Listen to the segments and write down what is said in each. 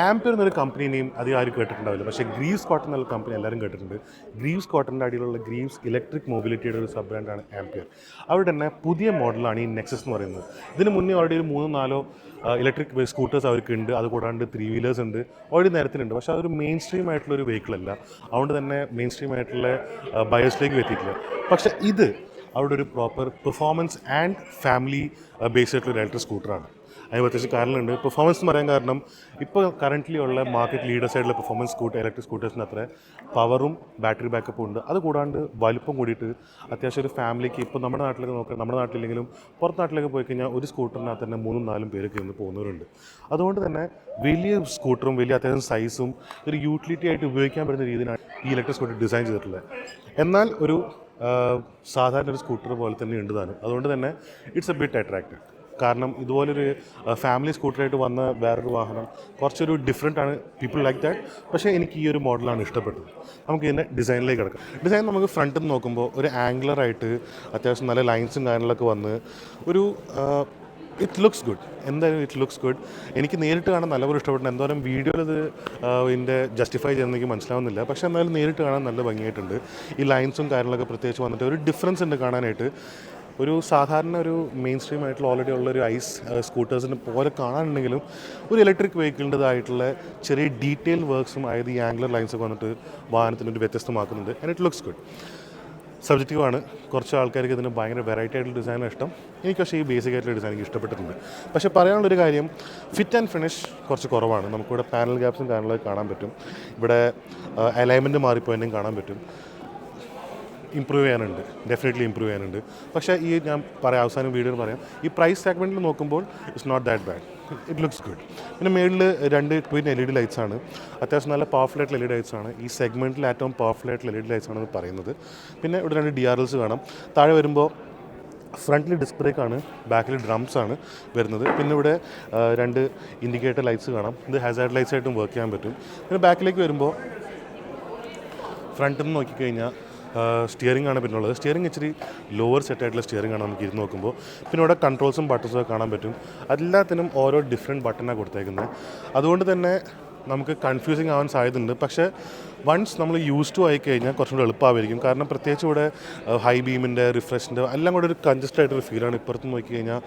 Ampere എന്നൊരു company name അധികം ആരും കേട്ടിട്ടുണ്ടാവില്ല, പക്ഷേ ഗ്രീവ്സ് കോട്ടൺ എന്നുള്ള കമ്പനി എല്ലാവരും കേട്ടിട്ടുണ്ട്. ഗ്രീവ്സ് കോട്ടൻ്റെ അടിയിലുള്ള ഗ്രീവ്സ് ഇലക്ട്രിക് മൊബിലിറ്റിയുടെ ഒരു സബ് ബ്രാൻഡാണ് ആംപിയർ. അവിടെ തന്നെ പുതിയ മോഡലാണ് ഈ നെക്സസ് എന്ന് പറയുന്നത്. ഇതിന് മുന്നേ ഓൾറെഡി ഒരു 3-4 ഇലക്ട്രിക് സ്കൂട്ടേഴ്സ് അവർക്ക് ഉണ്ട്, അത് കൂടാണ്ട് 3 വീലേഴ്സ് ഉണ്ട്, ഓൾറെഡി നേരത്തിലുണ്ട്. പക്ഷേ അതൊരു മെയിൻ സ്ട്രീം ആയിട്ടുള്ള ഒരു വെഹിക്കിളല്ല, അതുകൊണ്ട് തന്നെ മെയിൻ സ്ട്രീം ആയിട്ടുള്ള ബയേഴ്സിലേക്ക് എത്തിയിട്ടില്ല. പക്ഷേ ഇത് അവിടെ ഒരു proper performance and family based ആയിട്ടുള്ള ഒരു ഇലക്ട്രിക് സ്കൂട്ടറാണ്. അതിന് പ്രത്യേകിച്ച് കാരണമുണ്ട്. പെർഫോമൻസ് എന്ന് പറയാൻ കാരണം ഇപ്പോൾ കറൻ്റ്ലി ഉള്ള മാർക്കറ്റ് ലീഡേഴ്സ് ആയിട്ടുള്ള പെർഫോമൻസ് ഇലക്ട്രിക് സ്കൂട്ടേഴ്സിന് അത്ര പവറും ബാറ്ററി ബാക്കപ്പും ഉണ്ട്. അത് കൂടാണ്ട് വലുപ്പം കൂടിയിട്ട് അത്യാവശ്യം ഒരു ഫാമിലിക്ക് ഇപ്പോൾ നമ്മുടെ നാട്ടിലൊക്കെ നോക്കുക, നമ്മുടെ നാട്ടിലെങ്കിലും പുറത്ത് നാട്ടിലൊക്കെ പോയി കഴിഞ്ഞാൽ ഒരു സ്കൂട്ടറിനകത്ത് തന്നെ 3-4 പേരൊക്കെ ഇന്ന് പോകുന്നവരുണ്ട്. അതുകൊണ്ട് തന്നെ വലിയ സ്കൂട്ടറും വലിയ അത്യാവശ്യം സൈസും ഒരു യൂട്ടിലിറ്റി ആയിട്ട് ഉപയോഗിക്കാൻ പറ്റുന്ന രീതിയിലാണ് ഈ ഇലക്ട്രിക് സ്കൂട്ടർ ഡിസൈൻ ചെയ്തിട്ടുള്ളത്. എന്നാൽ ഒരു സാധാരണ ഒരു സ്കൂട്ടർ പോലെ തന്നെ ഉണ്ട് താനും. അതുകൊണ്ട് തന്നെ ഇറ്റ്സ് എ ബിറ്റ് അട്രാക്റ്റീവ്. കാരണം ഇതുപോലൊരു ഫാമിലി സ്കൂട്ടറായിട്ട് വന്ന വേറൊരു വാഹനം കുറച്ചൊരു ഡിഫറെൻ്റ് ആണ്, പീപ്പിൾ ലൈക്ക് ദാറ്റ്. പക്ഷേ എനിക്ക് ഈ ഒരു മോഡലാണ് ഇഷ്ടപ്പെട്ടത്. നമുക്ക് ഇതിൻ്റെ ഡിസൈനിലേക്ക് കിടക്കാം. ഡിസൈൻ നമുക്ക് ഫ്രണ്ടിൽ നിന്ന് നോക്കുമ്പോൾ ഒരു ആംഗുലറായിട്ട് അത്യാവശ്യം നല്ല ലൈൻസും കാര്യങ്ങളൊക്കെ വന്ന് ഒരു ഇറ്റ് ലുക്സ് ഗുഡ്. എന്തായാലും ഇറ്റ് ലുക്സ് ഗുഡ്. എനിക്ക് നേരിട്ട് കാണാൻ നല്ലപോലെ ഇഷ്ടപ്പെട്ടു. എന്തോരം വീഡിയോയിൽ ഇത് ഇതിൻ്റെ ജസ്റ്റിഫൈ ചെയ്യുന്നത് എനിക്ക് മനസ്സിലാവുന്നില്ല, പക്ഷേ എന്നാലും നേരിട്ട് കാണാൻ നല്ല ഭംഗിയായിട്ടുണ്ട്. ഈ ലൈൻസും കാര്യങ്ങളൊക്കെ പ്രത്യേകിച്ച് വന്നിട്ട് ഒരു ഡിഫറൻസ് ഉണ്ട് കാണാനായിട്ട്. ഒരു സാധാരണ ഒരു മെയിൻ സ്ട്രീം ആയിട്ടുള്ള ഓൾറെഡി ഉള്ളൊരു ഐസ് സ്കൂട്ടേഴ്സിന് പോലെ കാണാനുണ്ടെങ്കിലും ഒരു ഇലക്ട്രിക് വെഹിക്കിളിൻ്റെതായിട്ടുള്ള ചെറിയ ഡീറ്റെയിൽ വർക്ക്സും ആയത് ഈ ആംഗുലർ ലൈൻസൊക്കെ വന്നിട്ട് വാഹനത്തിന് ഒരു വ്യത്യസ്തമാക്കുന്നുണ്ട്. And it looks good. സബ്ജക്റ്റീവാണ്. കുറച്ച് ആൾക്കാർക്ക് ഇതിന് ഭയങ്കര വെറൈറ്റി ആയിട്ടുള്ള ഡിസൈനാണ് ഇഷ്ടം. എനിക്ക് പക്ഷേ ഈ ബേസിക് ആയിട്ടുള്ള ഡിസൈൻ എനിക്ക് ഇഷ്ടപ്പെട്ടിട്ടുണ്ട്. പക്ഷേ പറയാനുള്ളൊരു കാര്യം, ഫിറ്റ് ആൻഡ് ഫിനിഷ് കുറച്ച് കുറവാണ്. നമുക്കിവിടെ പാനൽ ഗ്യാപ്സും കാര്യങ്ങളൊക്കെ കാണാൻ പറ്റും. ഇവിടെ അലൈൻമെൻറ്റ് മാറിപ്പോയതിൻ്റെയും കാണാൻ പറ്റും. ഇമ്പ്രൂവ് ചെയ്യാനുണ്ട്, ഡെഫിനറ്റ്ലി ഇമ്പ്രൂവ് ചെയ്യാനുണ്ട്. പക്ഷേ ഈ ഞാൻ അവസാനം വീഡിയോയിൽ പറയാം, ഈ പ്രൈസ് സെഗ്മെൻറ്റിൽ നോക്കുമ്പോൾ it's not that bad, it looks good. പിന്നെ മേളിൽ 2 ട്വിൻ LED ലൈറ്റ്സ് ആണ്. അത്യാവശ്യം നല്ല പവർഫുൾ ആയിട്ടുള്ള LED ലൈറ്റ്സ് ആണ്. ഈ സെഗ്മെൻറ്റിൽ ഏറ്റവും പവർഫുൾ ആയിട്ടുള്ള LED ലൈറ്റ്സ് ആണെന്ന് പറയുന്നത്. പിന്നെ ഇവിടെ 2 DRLs കാണാം. താഴെ വരുമ്പോൾ ഫ്രണ്ടിൽ ഡിസ്ക് ബ്രേക്കാണ്, ബാക്കിൽ ഡ്രംസ് ആണ് വരുന്നത്. പിന്നെ ഇവിടെ 2 ഇൻഡിക്കേറ്റർ ലൈറ്റ്സ് കാണാം. ഇത് ഹാസാർഡ് ലൈറ്റ്സ് ആയിട്ടും വർക്ക് ചെയ്യാൻ പറ്റും. പിന്നെ ബാക്കിലേക്ക് വരുമ്പോൾ ഫ്രണ്ടിൽ നിന്ന് നോക്കിക്കഴിഞ്ഞാൽ സ്റ്റിയറിംഗ് ആണ് പിന്നുള്ളത്. സ്റ്റിയറിംഗ് ഇച്ചിരി ലോവർ സെറ്റായിട്ടുള്ള സ്റ്റിയറിംഗ് ആണ് നമുക്ക് ഇരുന്ന് നോക്കുമ്പോൾ. പിന്നെ ഇവിടെ കൺട്രോൾസും ബട്ടൺസും ഒക്കെ കാണാൻ പറ്റും. എല്ലാത്തിനും ഓരോ ഡിഫറെൻറ്റ് ബട്ടണാണ് കൊടുത്തേക്കുന്നത്. അതുകൊണ്ട് തന്നെ നമുക്ക് കൺഫ്യൂസിങ് ആവാൻ സാധ്യതയുണ്ട്. പക്ഷേ വൺസ് നമ്മൾ യൂസ് ടു ആയി കഴിഞ്ഞാൽ കുറച്ചും കൂടി എളുപ്പമായിരിക്കും. കാരണം പ്രത്യേകിച്ച് ഇവിടെ ഹൈ ബീമിൻ്റെ, റിഫ്രഷിൻ്റെ എല്ലാം കൂടെ ഒരു കൺജസ്റ്റഡ് ആയിട്ടൊരു ഫീലാണ്. ഇപ്പുറത്ത് നോക്കി കഴിഞ്ഞാൽ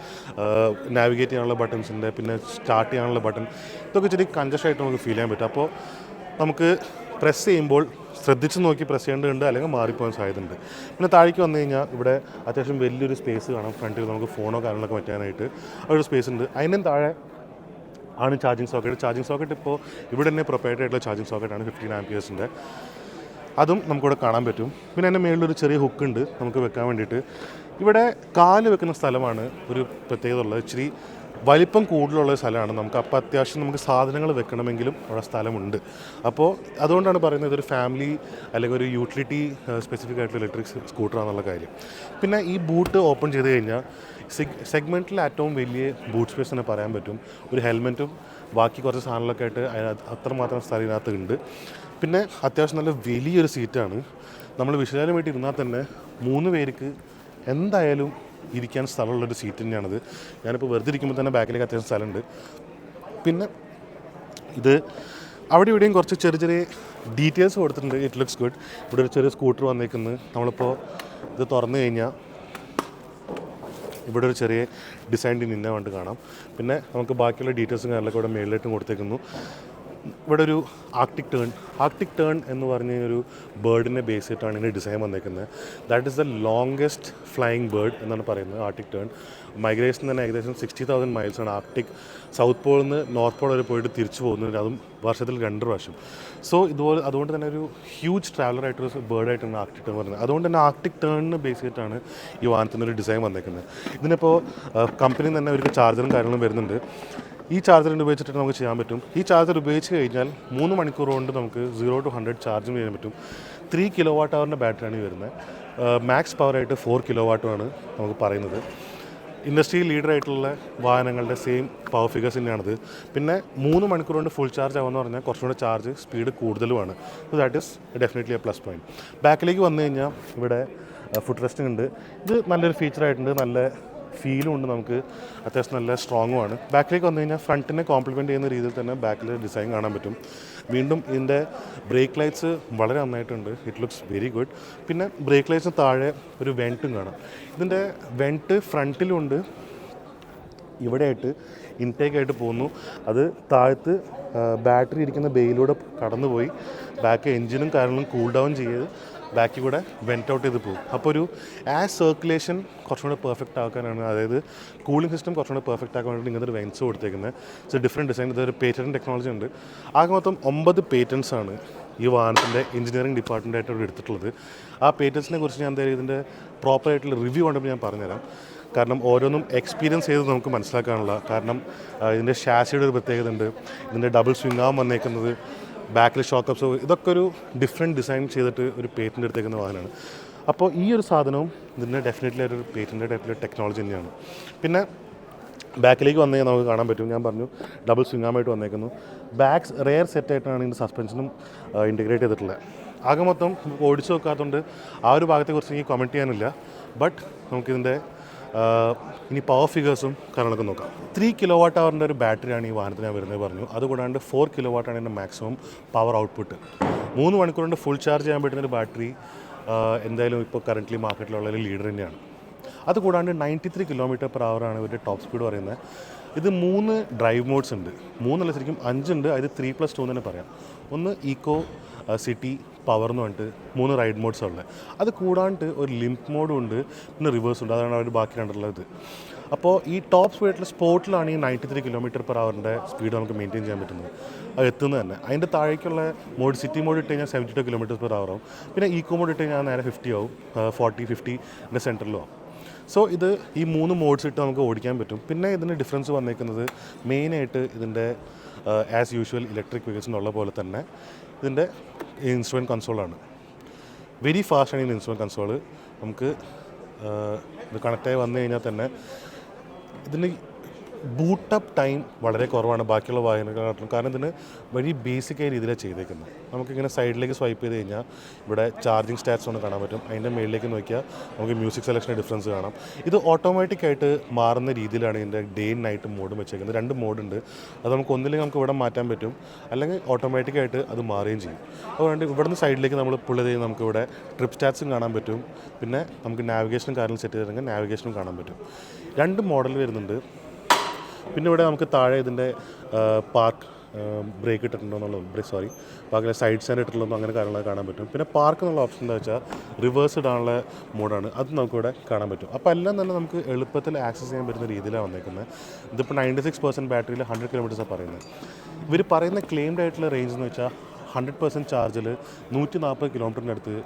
നാവിഗേറ്റ് ചെയ്യാനുള്ള ബട്ടൺസിൻ്റെ, പിന്നെ സ്റ്റാർട്ട് ചെയ്യാനുള്ള ബട്ടൺ, ഇതൊക്കെ ഇച്ചിരി കൺജസ്റ്റ് ആയിട്ട് നമുക്ക് ഫീൽ ചെയ്യാൻ പറ്റും. അപ്പോൾ നമുക്ക് പ്രസ് ചെയ്യുമ്പോൾ ശ്രദ്ധിച്ച് നോക്കി പ്രസ് ചെയ്യേണ്ടതുണ്ട്, അല്ലെങ്കിൽ മാറിപ്പോകാൻ സാധ്യതയുണ്ട്. പിന്നെ താഴേക്ക് വന്നു കഴിഞ്ഞാൽ ഇവിടെ അത്യാവശ്യം വലിയൊരു സ്പേസ് കാണാം. ഫ്രണ്ടിൽ നമുക്ക് ഫോണോ കാര്യങ്ങളൊക്കെ വയ്ക്കാനായിട്ട് ഒരു സ്പേസ് ഉണ്ട്. അതിനും താഴെ ആണ് ചാർജിങ് സോക്കറ്റ്. ചാർജിങ് സോക്കറ്റ് ഇപ്പോൾ ഇവിടെ തന്നെ പ്രൊപ്പറേറ്ററി ആയിട്ടുള്ള ചാർജിങ് സോക്കറ്റാണ് 15 ആംപിയേഴ്സിൻ്റെ. അതും നമുക്കിവിടെ കാണാൻ പറ്റും. പിന്നെ അതിൻ്റെ മേളിലൊരു ചെറിയ ഹുക്ക് ഉണ്ട് നമുക്ക് വെക്കാൻ വേണ്ടിയിട്ട്. ഇവിടെ കാല് വെക്കുന്ന സ്ഥലമാണ് ഒരു പ്രത്യേകത ഉള്ളത്. ഇച്ചിരി വലിപ്പം കൂടുതലുള്ള സ്ഥലമാണ് നമുക്ക്. അപ്പോൾ അത്യാവശ്യം നമുക്ക് സാധനങ്ങൾ വെക്കണമെങ്കിലും അവിടെ സ്ഥലമുണ്ട്. അപ്പോൾ അതുകൊണ്ടാണ് പറയുന്നത് ഇതൊരു ഫാമിലി അല്ലെങ്കിൽ ഒരു യൂട്ടിലിറ്റി സ്പെസിഫിക് ആയിട്ടുള്ള ഇലക്ട്രിക് സ്കൂട്ടറാണെന്നുള്ള കാര്യം. പിന്നെ ഈ ബൂട്ട് ഓപ്പൺ ചെയ്ത് കഴിഞ്ഞാൽ സെഗ്മെൻറ്റിൽ ഏറ്റവും വലിയ ബൂട്ട് സ്പേസ് തന്നെ പറയാൻ പറ്റും. ഒരു ഹെൽമെറ്റും ബാക്കി കുറച്ച് സാധനങ്ങളൊക്കെ ആയിട്ട് അത്രമാത്രം സ്ഥലം ഇതിനകത്ത് ഉണ്ട്. പിന്നെ അത്യാവശ്യം നല്ല വലിയൊരു സീറ്റാണ്. നമ്മൾ വിശാലമായിട്ട് ഇരുന്നാൽ തന്നെ 3 പേർക്ക് എന്തായാലും ഇരിക്കാൻ സ്ഥലമുള്ളൊരു സീറ്റ് തന്നെയാണിത്. ഞാനിപ്പോൾ വെറുതെ ഇരിക്കുമ്പോൾ തന്നെ ബാക്കിലേക്ക് അത്യാവശ്യം സ്ഥലമുണ്ട്. പിന്നെ ഇത് അവിടെ ഇവിടെയും കുറച്ച് ചെറിയ ഡീറ്റെയിൽസ് കൊടുത്തിട്ടുണ്ട്. It looks good. ഇവിടെ ഒരു ചെറിയ സ്കൂട്ടർ വന്നേക്കുന്നത്. നമ്മളിപ്പോൾ ഇത് തുറന്നു കഴിഞ്ഞാൽ ഇവിടെ ഒരു ചെറിയ ഡിസൈൻ നിന്ന കൊണ്ട് കാണാം. പിന്നെ നമുക്ക് ബാക്കിയുള്ള ഡീറ്റെയിൽസും കാര്യങ്ങളൊക്കെ ഇവിടെ മേളിലായിട്ടും കൊടുത്തേക്കുന്നു. ഇവിടെ ഒരു ആർട്ടിക് ടേൺ എന്ന് പറഞ്ഞ ഒരു ബേർഡിനെ ബേസ് ചെയ്തിട്ടാണ് ഇതിൻ്റെ ഡിസൈൻ വന്നേക്കുന്നത്. That is the longest flying bird എന്നാണ് പറയുന്നത് ആർട്ടിക് ടേൺ. മൈഗ്രേഷൻ തന്നെ ഏകദേശം 60,000 മൈൽസാണ്. ആർട്ടിക് സൗത്ത് പോളിൽ നിന്ന് നോർത്ത് പോൾ വരെ പോയിട്ട് തിരിച്ചു പോകുന്നത്, അതും വർഷത്തിൽ 2 പ്രാവശ്യം. സോ ഇതുപോലെ അതുകൊണ്ട് തന്നെ ഒരു ഹ്യൂജ് ട്രാവലറായിട്ടൊരു ബേർഡായിട്ടാണ് ആർട്ടിക് ടേൺ പറയുന്നത്. അതുകൊണ്ട് തന്നെ ആർട്ടിക് ടേണിന് ബേസ് ചെയ്തിട്ടാണ് ഈ വാഹനത്തിനൊരു ഡിസൈൻ വന്നേക്കുന്നത്. ഇതിനിപ്പോൾ കമ്പനി തന്നെ ഒരു ചാർജറും കാര്യങ്ങളും വരുന്നുണ്ട്. ഈ ചാർജർ ഉപയോഗിച്ചിട്ട് നമുക്ക് ചെയ്യാൻ പറ്റും. ഈ ചാർജർ ഉപയോഗിച്ച് കഴിഞ്ഞാൽ 3 മണിക്കൂർ കൊണ്ട് നമുക്ക് 0 to 100 ചാർജും ചെയ്യാൻ പറ്റും. 3 kWh ബാറ്ററിയാണ് വരുന്നത്. മാക്സ് പവറായിട്ട് 4 kW നമുക്ക് പറയുന്നത്. ഇൻഡസ്ട്രി ലീഡറായിട്ടുള്ള വാഹനങ്ങളുടെ സെയിം പവർ ഫിഗേഴ്സ് തന്നെയാണിത്. പിന്നെ 3 മണിക്കൂർ കൊണ്ട് ഫുൾ ചാർജ് ആവുമെന്ന് പറഞ്ഞാൽ കുറച്ചുകൂടെ ചാർജ് സ്പീഡ് കൂടുതലുമാണ്. So that is definitely a plus point. ബാക്കിലേക്ക് വന്നു കഴിഞ്ഞാൽ ഇവിടെ ഫുഡ് റെസ്റ്റിംഗ് ഉണ്ട്. ഇത് നല്ലൊരു ഫീച്ചറായിട്ടുണ്ട്. നല്ല ഫീലും ഉണ്ട്, നമുക്ക് അത്യാവശ്യം നല്ല സ്ട്രോങ്ങുമാണ്. ബാക്കിലേക്ക് വന്നു കഴിഞ്ഞാൽ ഫ്രണ്ടിനെ കോംപ്ലിമെൻറ്റ് ചെയ്യുന്ന രീതിയിൽ തന്നെ ബാക്കിൽ ഡിസൈൻ കാണാൻ പറ്റും. വീണ്ടും ഇതിൻ്റെ ബ്രേക്ക് ലൈറ്റ്സ് വളരെ നന്നായിട്ടുണ്ട്, ഇറ്റ് ലുക്സ് വെരി ഗുഡ്. പിന്നെ ബ്രേക്ക് ലൈറ്റ്സിന് താഴെ ഒരു വെൻറ്റും കാണാം. ഇതിൻ്റെ വെൻറ്റ് ഫ്രണ്ടിലുണ്ട്, ഇവിടെയായിട്ട് ഇൻടേക്കായിട്ട് പോകുന്നു. അത് താഴത്ത് ബാറ്ററി ഇരിക്കുന്ന ബേയിലൂടെ കടന്നുപോയി ബാക്ക് എൻജിനും കാര്യങ്ങളും കൂൾ ഡൗൺ ചെയ്ത് ബാക്കിൽ കൂടെ വെൻറ്റ് ഔട്ട് ചെയ്ത് പോകും. അപ്പോൾ ഒരു സർക്കുലേഷൻ കുറച്ചും കൂടെ പെർഫെക്റ്റ് ആക്കാനാണ്, അതായത് കൂളിംഗ് സിസ്റ്റം കുറച്ചും കൂടെ പെർഫെക്റ്റ് ആക്കാൻ വേണ്ടി ഇങ്ങനത്തെ ഒരു വെൻസ് കൊടുത്തേക്കുന്നത്. It's different design. ഇതൊരു പേറ്റൻറ്റ് ടെക്നോളജി ഉണ്ട്. ആകെ മൊത്തം 9 പേറ്റൻസ് ആണ് ഈ വാഹനത്തിൻ്റെ എഞ്ചിനീയറിംഗ് ഡിപ്പാർട്ട്മെൻറ്റായിട്ട് ഇവിടെ എടുത്തിട്ടുള്ളത്. ആ പേറ്റൻസിനെ കുറിച്ച് ഞാൻ എന്തായാലും ഇതിൻ്റെ പ്രോപ്പറായിട്ടുള്ള റിവ്യൂ കണ്ടപ്പോൾ ഞാൻ പറഞ്ഞുതരാം. കാരണം ഓരോന്നും എക്സ്പീരിയൻസ് ചെയ്ത് നമുക്ക് മനസ്സിലാക്കാനുള്ള, കാരണം ഇതിൻ്റെ ഷാസിയുടെ ഒരു പ്രത്യേകത ഉണ്ട്, ഇതിൻ്റെ ഡബിൾ സ്വിംഗ് ആം വന്നേക്കുന്നത്, ബാക്കിൽ ഷോക്ക് അബ്സോർവർ, ഇതൊക്കെ ഒരു ഡിഫറെൻറ്റ് ഡിസൈൻ ചെയ്തിട്ട് ഒരു പേറ്റൻ്റ് എടുത്തേക്കുന്ന വാഹനമാണ്. അപ്പോൾ ഈ ഒരു സാധനവും ഇതിൻ്റെ ഡെഫിനറ്റ്ലി ഒരു പേറ്റൻ്റ് ടൈപ്പിലെ ടെക്നോളജി തന്നെയാണ്. പിന്നെ ബാക്കിലേക്ക് വന്നു കഴിഞ്ഞാൽ നമുക്ക് കാണാൻ പറ്റും, ഞാൻ പറഞ്ഞു ഡബിൾ സ്വിംഗാമായിട്ട് വന്നേക്കുന്നു. ബാക്സ് റെയർ സെറ്റായിട്ടാണ് ഇതിൻ്റെ സസ്പെൻഷനും ഇൻറ്റഗ്രേറ്റ് ചെയ്തിട്ടുള്ളത്. ആകെ മൊത്തം ഓടിച്ചു നോക്കാത്തതുകൊണ്ട് ആ ഒരു ഭാഗത്തെക്കുറിച്ച് എനിക്ക് കമൻറ്റ് ചെയ്യാനില്ല. ബട്ട് നമുക്കിതിൻ്റെ ഇനി പവർ ഫിഗേഴ്സും കാര്യങ്ങളൊക്കെ നോക്കാം. 3 kWh ഒരു ബാറ്ററിയാണ് ഈ വാഹനത്തിന് ഞാൻ വരുന്നത് പറഞ്ഞു. അതുകൂടാണ്ട് 4 kW ഇതിൻ്റെ മാക്സിമം പവർ ഔട്ട്പുട്ട്. 3 മണിക്കൂർ കൊണ്ട് ഫുൾ ചാർജ് ചെയ്യാൻ പറ്റുന്ന ഒരു ബാറ്ററി എന്തായാലും ഇപ്പോൾ കറൻ്റ്ലി മാർക്കറ്റിലുള്ള ഒരു ലീഡർ തന്നെയാണ്. അതുകൂടാണ്ട് 93 km/h ആണ് ഇവരുടെ ടോപ്പ് സ്പീഡ് പറയുന്നത്. ഇത് 3 ഡ്രൈവ് മോഡ്സ് ഉണ്ട്, 3 ശരിക്കും 5 ഉണ്ട്. അത് 3+2 എന്ന് തന്നെ പറയാം. ഒന്ന് ഈക്കോ, സിറ്റി, പവർ എന്ന് പറഞ്ഞിട്ട് 3 റൈഡ് മോഡ്സ് ഉള്ളത്. അത് കൂടാണ്ട് ഒരു ലിംപ് മോഡും ഉണ്ട്, പിന്നെ റിവേഴ്സ് ഉണ്ട്. അതാണ് അവർ ബാക്കി കണ്ടിട്ടുള്ളത്. അപ്പോൾ ഈ ടോപ്പ് സ്പീഡിൽ സ്പോർട്ടിലാണ് ഈ 93 km/h സ്പീഡ് നമുക്ക് മെയിൻറ്റെയിൻ ചെയ്യാൻ പറ്റുന്നത്, അത് എത്തുന്നത് തന്നെ. അതിൻ്റെ താഴേക്കുള്ള മോഡ്, സിറ്റി മോഡ് ഇട്ട് കഴിഞ്ഞാൽ 72 km/h ആവും. പിന്നെ ഈക്കോ മോഡ് ഇട്ട് കഴിഞ്ഞാൽ നേരെ 50 ആവും, 40-50 സെൻറ്ററിലും ആവും. സോ ഇത് ഈ 3 മോഡ്സ് ഇട്ട് നമുക്ക് ഓടിക്കാൻ പറ്റും. പിന്നെ ഇതിൻ്റെ ഡിഫറൻസ് വന്നേക്കുന്നത് മെയിനായിട്ട് ഇതിൻ്റെ ആസ് യൂഷ്വൽ ഇലക്ട്രിക് വെഹിക്കിൾസിനുള്ള പോലെ തന്നെ ഇതിൻ്റെ ഇൻസ്ട്രുമെൻറ്റ് കൺസോളാണ്. വെരി ഫാസ്റ്റാണ് ഈ ഇൻസ്ട്രുമെൻറ്റ് കൺസോള്. നമുക്ക് ഇത് കണക്റ്റായി വന്നു കഴിഞ്ഞാൽ തന്നെ ഇതിന് ബൂട്ടപ്പ് ടൈം വളരെ കുറവാണ് ബാക്കിയുള്ള വാഹനങ്ങളായിട്ടും. കാരണം ഇതിന് വെരി ബേസിക്കായ രീതിയിലാണ് ചെയ്തേക്കുന്നത്. നമുക്കിങ്ങനെ സൈഡിലേക്ക് സ്വൈപ്പ് ചെയ്ത് കഴിഞ്ഞാൽ ഇവിടെ ചാർജിങ് സ്റ്റാറ്റ്സ് ഒന്ന് കാണാൻ പറ്റും. അതിൻ്റെ മേളിലേക്ക് നോക്കിയാൽ നമുക്ക് മ്യൂസിക് സെലക്ഷൻ്റെ ഡിഫറൻസ് കാണാം. ഇത് ഓട്ടോമാറ്റിക്കായിട്ട് മാറുന്ന രീതിയിലാണ് ഇതിൻ്റെ ഡേ ആൻഡ് നൈറ്റ് മോഡും വെച്ചേക്കുന്നത്. 2 മോഡുണ്ട്. അത് നമുക്ക് ഒന്നില്ലെങ്കിൽ നമുക്ക് ഇവിടെ മാറ്റാൻ പറ്റും, അല്ലെങ്കിൽ ഓട്ടോമാറ്റിക്കായിട്ട് അത് മാറുകയും ചെയ്യും. അതുകൊണ്ട് ഇവിടുന്ന് സൈഡിലേക്ക് നമ്മൾ പുള്ളി ചെയ്ത് നമുക്കിവിടെ ട്രിപ്പ് സ്റ്റാറ്റ്സും കാണാൻ പറ്റും. പിന്നെ നമുക്ക് നാവിഗേഷനും കാര്യങ്ങൾ സെറ്റ് ചെയ്തിട്ടുണ്ടെങ്കിൽ നാവിഗേഷനും കാണാൻ പറ്റും. 2 മോഡൽ വരുന്നുണ്ട്. പിന്നെ ഇവിടെ നമുക്ക് താഴെ ഇതിൻ്റെ പാർക്ക് ബ്രേക്ക് ഇട്ടിട്ടുണ്ടോ എന്നുള്ളത്, ബാക്കി സൈഡ് സ്റ്റാൻഡ് ഇട്ടിട്ടുള്ളതൊന്നും അങ്ങനെ കാര്യങ്ങളൊക്കെ കാണാൻ പറ്റും. പിന്നെ പാർക്ക് എന്നുള്ള ഓപ്ഷൻ എന്താ വെച്ചാൽ റിവേഴ്സ് ഇടാനുള്ള മോഡാണ്, അത് നമുക്കിവിടെ കാണാൻ പറ്റും. അപ്പോൾ എല്ലാം തന്നെ നമുക്ക് എളുപ്പത്തിൽ ആക്സസ് ചെയ്യാൻ പറ്റുന്ന രീതിയിലാണ് വന്നേക്കുന്നത്. ഇതിപ്പോൾ 96% ബാറ്ററിയിൽ 100 km പറയുന്നത്. ഇവർ പറയുന്ന ക്ലെയിംഡ് ആയിട്ടുള്ള റേഞ്ച് എന്ന് വെച്ചാൽ 100% ചാർജിൽ 140 km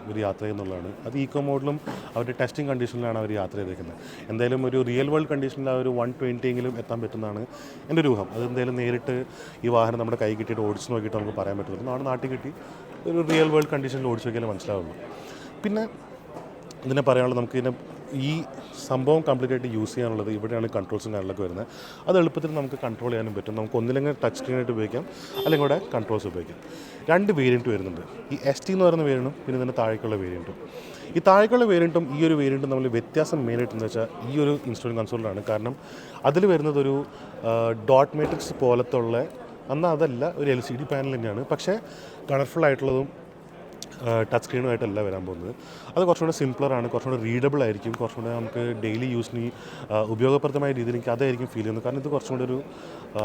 ഇവർ യാത്ര ചെയ്യുന്നുള്ളതാണ്. അത് ഈക്കോ മോഡിലും അവരുടെ ടെസ്റ്റിംഗ് കണ്ടീഷനിലാണ് അവർ യാത്ര ചെയ്തേക്കുന്നത്. എന്തായാലും ഒരു റിയൽ വേൾഡ് കണ്ടീഷനിൽ ആ ഒരു 120 എങ്കിലും എത്താൻ പറ്റുന്നതാണ് എൻ്റെ ഒരു ഊഹം. അത് എന്തായാലും നേരിട്ട് ഈ വാഹനം നമ്മുടെ കൈ കിട്ടിയിട്ട് ഓടിച്ച് നോക്കിയിട്ട് നമുക്ക് പറയാൻ പറ്റുള്ളൂ. നമ്മുടെ നാട്ടിൽ കിട്ടി ഒരു റിയൽ വേൾഡ് കണ്ടീഷനിൽ ഓടിച്ച് നോക്കിയാലേ മനസ്സിലാവുള്ളൂ. പിന്നെ ഇതിനെ പറയാനുള്ളത്, നമുക്ക് ഇതിനെ ഈ സംഭവം കംപ്ലീറ്റ് ആയിട്ട് യൂസ് ചെയ്യാനുള്ളത് ഇവിടെയാണ് കൺട്രോൾസും കാര്യങ്ങളൊക്കെ വരുന്നത്. അത് എളുപ്പത്തിൽ നമുക്ക് കൺട്രോൾ ചെയ്യാനും പറ്റും. നമുക്ക് ഒന്നില്ലെങ്കിൽ ടച്ച് സ്ക്രീനായിട്ട് ഉപയോഗിക്കാം, അല്ലെങ്കിൽ ഇവിടെ കൺട്രോൾസ് ഉപയോഗിക്കാം. 2 വേരിയൻറ്റ് വരുന്നുണ്ട്. ഈ ST എന്ന് പറയുന്ന വേരിയൻറ്റും പിന്നെ ഇതിൻ്റെ താഴേക്കുള്ള വേരിയൻറ്റും. ഈ താഴേക്കുള്ള വേരിയൻറ്റും ഈ ഒരു വേരിയൻറ്റും നമ്മൾ വ്യത്യാസം മെയിനായിട്ട് എന്ന് വെച്ചാൽ ഈ ഒരു ഇൻസ്ട്രുമെൻറ്റ് കൺസോളിലാണ്. കാരണം അതിൽ വരുന്നത് ഒരു ഡോട്ട് മാട്രിക്സ് പോലത്തുള്ള, എന്നാൽ അതല്ല, ഒരു LCD പാനൽ തന്നെയാണ്. പക്ഷേ കളർഫുൾ ആയിട്ടുള്ളതും ടച്ച് സ്ക്രീനുമായിട്ടല്ല വരാൻ പോകുന്നത്. അത് കുറച്ചും കൂടെ സിംപ്ലറാണ്, കുറച്ചും കൂടെ റീഡബിൾ ആയിരിക്കും, കുറച്ചും കൂടെ നമുക്ക് ഡെയിലി യൂസിന് ഉപയോഗപ്രദമായ രീതിയിൽ എനിക്ക് അതായിരിക്കും ഫീൽ ചെയ്യുന്നത്. കാരണം ഇത് കുറച്ചും കൂടെ ഒരു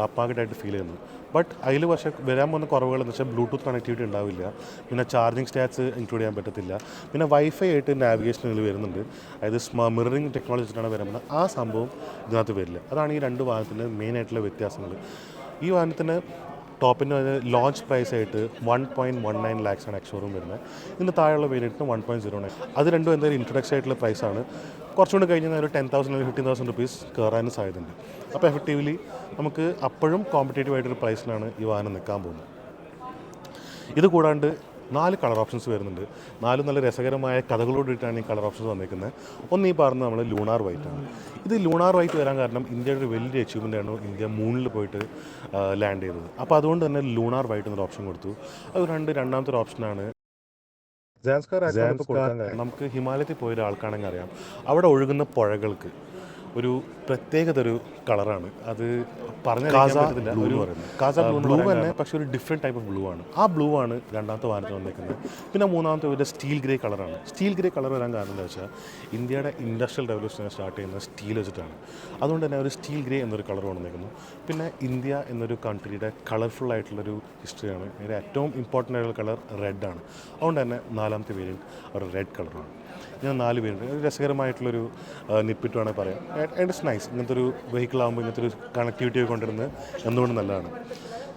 അപ്പാക്കറ്റായിട്ട് ഫീൽ ചെയ്യുന്നത്. ബട്ട് അതിൽ പക്ഷേ വരാൻ പോകുന്ന കുറവുകളെന്ന് വെച്ചാൽ ബ്ലൂടൂത്ത് കണക്ടിവിറ്റി ഉണ്ടാവില്ല, പിന്നെ ചാർജിങ് സ്റ്റാറ്റ്സ് ഇൻക്ലൂഡ് ചെയ്യാൻ പറ്റത്തില്ല, പിന്നെ വൈഫൈ ആയിട്ട് നാവിഗേഷനുകൾ വരുന്നുണ്ട്. അതായത് മിററിംഗ് ടെക്നോളജി വെച്ചിട്ടാണ് വരുന്നത്. ആ സംഭവം ഇതിനകത്ത് വരില്ല. അതാണ് ഈ 2 വാഹനത്തിൻ്റെ മെയിനായിട്ടുള്ള വ്യത്യാസങ്ങൾ. ഈ വാഹനത്തിന് ടോപ്പിന് ലോഞ്ച് പ്രൈസ് ആയിട്ട് 1.19 lakhs ആണ് എക്സ്ഷോറൂം വരുന്നത്. ഇതിൻ്റെ താഴെയുള്ള വേരിയൻറ്റിന് 1.09. അത് രണ്ടും എന്തായാലും ഇൻട്രൊഡക്ഷൻ ആയിട്ടുള്ള പ്രൈസാണ്. കുറച്ചുകൂടി കഴിഞ്ഞാൽ ഒരു 10,000 അല്ലെങ്കിൽ 15,000 rupees കയറാനും സാധ്യതയുണ്ട്. അപ്പോൾ എഫക്റ്റീവ്ലി നമുക്ക് അപ്പോഴും കോമ്പറ്റേറ്റീവ് ആയിട്ടൊരു പ്രൈസിലാണ് ഈ വാഹനം നിൽക്കാൻ പോകുന്നത്. ഇത് കൂടാണ്ട് 4 കളർ ഓപ്ഷൻസ് വരുന്നുണ്ട്. 4 നല്ല രസകരമായ കഥകളോടിയിട്ടാണ് ഈ കളർ ഓപ്ഷൻസ് വന്നിരിക്കുന്നത്. ഒന്ന് ഈ പറഞ്ഞത് നമ്മൾ ലൂണാർ വൈറ്റ് ആണ്. ഇത് ലൂണാർ വൈറ്റ് വരാൻ കാരണം ഇന്ത്യയുടെ ഒരു വലിയ അച്ചീവ്മെൻ്റ് ആണ് ഇന്ത്യ മൂണിൽ പോയിട്ട് ലാൻഡ് ചെയ്തത്. അപ്പോൾ അതുകൊണ്ട് തന്നെ ലൂണാർ വൈറ്റ് എന്നൊരു ഓപ്ഷൻ കൊടുത്തു. അത് രണ്ടാമത്തെ ഒരു ഓപ്ഷനാണ് നമുക്ക് ഹിമാലയത്തിൽ പോയ ഒരാൾക്കാണെങ്കിൽ അറിയാം, അവിടെ ഒഴുകുന്ന പുഴകൾക്ക് ഒരു പ്രത്യേകതരം കളറാണ്. അത് പറഞ്ഞാൽ പറ്റത്തില്ല. ഒരു കാസ ബ്ലൂ തന്നെ, പക്ഷേ ഒരു ഡിഫറെൻറ്റ് ടൈപ്പ് ഓഫ് ബ്ലൂ ആണ്. ആ ബ്ലൂ ആണ് രണ്ടാമത്തെ വാഹനത്തിൽ വന്നിരിക്കുന്നത്. പിന്നെ മൂന്നാമത്തെ ഒരു സ്റ്റീൽ ഗ്രേ കളറാണ്. സ്റ്റീൽ ഗ്രേ കളർ വരാൻ കാരണം എന്താ വെച്ചാൽ ഇന്ത്യയുടെ ഇൻഡസ്ട്രിയൽ റവല്യൂഷൻ സ്റ്റാർട്ട് ചെയ്യുന്നത് സ്റ്റീൽ വെച്ചിട്ടാണ്. അതുകൊണ്ട് തന്നെ ഒരു സ്റ്റീൽ ഗ്രേ എന്നൊരു കളർ വന്നിരിക്കുന്നു. പിന്നെ ഇന്ത്യ എന്നൊരു കൺട്രിയുടെ കളർഫുൾ ആയിട്ടുള്ളൊരു ഹിസ്റ്ററിയാണ്. ഇതിൻ്റെ ഏറ്റവും ഇമ്പോർട്ടൻ്റ് ആയിട്ടുള്ള കളർ റെഡാണ്. അതുകൊണ്ട് തന്നെ നാലാമത്തെ വേരിയൻറ്റ് ഒരു റെഡ് കളറാണ്. ഇങ്ങനെ 4 പേരുണ്ട്. ഒരു രസകരമായിട്ടുള്ളൊരു നിപ്പിറ്റ് വേണമെങ്കിൽ പറയാം. It's nice. ഇങ്ങനത്തെ ഒരു വെഹിക്കിൾ ആകുമ്പോൾ ഇങ്ങനത്തെ ഒരു കണക്ടിവിറ്റി കൊണ്ടുവരുന്നത് എന്തുകൊണ്ട് നല്ലതാണ്.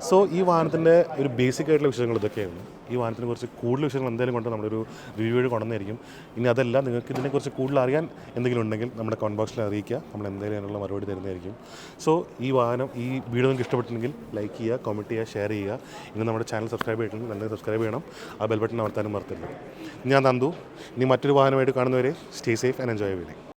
സോ ഈ വാഹനത്തിൻ്റെ ഒരു ബേസിക് ആയിട്ടുള്ള വിഷയങ്ങൾ ഇതൊക്കെയായിരുന്നു. ഈ വാഹനത്തിനെ കുറിച്ച് കൂടുതൽ വിഷയങ്ങൾ എന്തായാലും കൊണ്ട് നമ്മളൊരു റിവ്യൂ കൊണ്ടുവന്നായിരിക്കും. ഇനി അതല്ല, നിങ്ങൾക്ക് ഇതിനെക്കുറിച്ച് കൂടുതൽ അറിയാൻ എന്തെങ്കിലും ഉണ്ടെങ്കിൽ നമ്മുടെ കമൻറ്റ് ബോക്സിൽ അറിയിക്കുക. നമ്മൾ എന്തായാലും അതിനുള്ള മറുപടി തരുന്നതായിരിക്കും. സോ ഈ വീഡിയോ നിങ്ങൾക്ക് ഇഷ്ടപ്പെട്ടിട്ടുണ്ടെങ്കിൽ ലൈക്ക് ചെയ്യുക, കമൻറ്റ് ചെയ്യുക, ഷെയർ ചെയ്യുക. ഇനി നമ്മുടെ ചാനൽ സബ്സ്ക്രൈബ് ചെയ്തിട്ടുണ്ടെങ്കിൽ എന്തായാലും സബ്സ്ക്രൈബ് ചെയ്യണം. ആ ബെൽ ബട്ടൺ അമർത്താനും മറക്കരുത്. ഞാൻ നന്ദു. ഇനി മറ്റൊരു വാഹനമായിട്ട് കാണുന്നവരെ stay safe and enjoy your day.